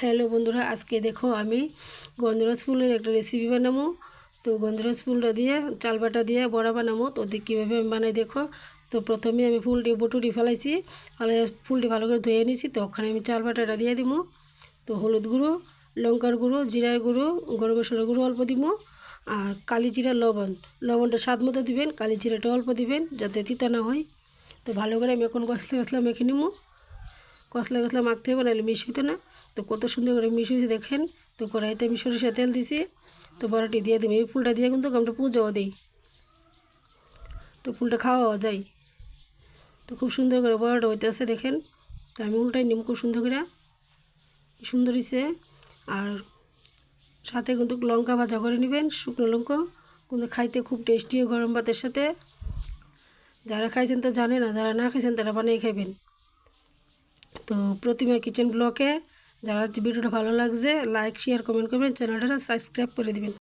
Hello বন্ধুরা, আজকে দেখো আমি গন্ধরাজ ফুলের একটা রেসিপি বানাবো। তো গন্ধরাজ ফুলটা দিয়ে চাল বাটা দিয়ে বড়া বানাবো। তো কীভাবে আমি বানাই দেখো। তো প্রথমে আমি ফুলটি বটুরি ফেলাইছি, ফলে ফুলটি ভালো করে ধুয়ে নিয়েছি। তো ওখানে আমি চাল বাটাটা দিয়ে দিব। তো হলুদ গুঁড়ো, লঙ্কার গুঁড়ো, জিরার গুঁড়ো, গরম মশলার গুঁড়ো অল্প দিব, আর কালি জিরা, লবণটা স্বাদ মতো দিবেন। কালি জিরাটা অল্প দিবেন যাতে তিতা না হয়। তো ভালো করে আমি এখন কষলা মেখে নিব। কষলা মাখতে হবে, নাহলে মিশ হইতো না। তো কত সুন্দর করে মিশ হয়েছে দেখেন। তো কড়াইতে আমি সরিষা তেল দিছি। তো বড়াটি দিয়ে দিই। এই ফুলটা দিয়ে কিন্তু আমরা পুজোও দিই, তো ফুলটা খাওয়াও যায়। তো খুব সুন্দর করে বড়াটা হইতেছে দেখেন। তো আমি উল্টাই নিম খুব সুন্দর করে, সুন্দর হয়েছে। আর সাথে কিন্তু লঙ্কা ভাজা করে নেবেন, শুকনো লঙ্কা, কিন্তু খাইতে খুব টেস্টি হয় গরম ভাতের সাথে। যারা খাইছেন তো জানে না, যারা না খাইছেন তারা বানিয়ে খাইবেন। তো প্রতিমা কিচেন ব্লকে যারা ভিডিওটা ভালো লাগছে লাইক শেয়ার কমেন্ট করবেন, চ্যানেলটা সাবস্ক্রাইব করে দিবেন।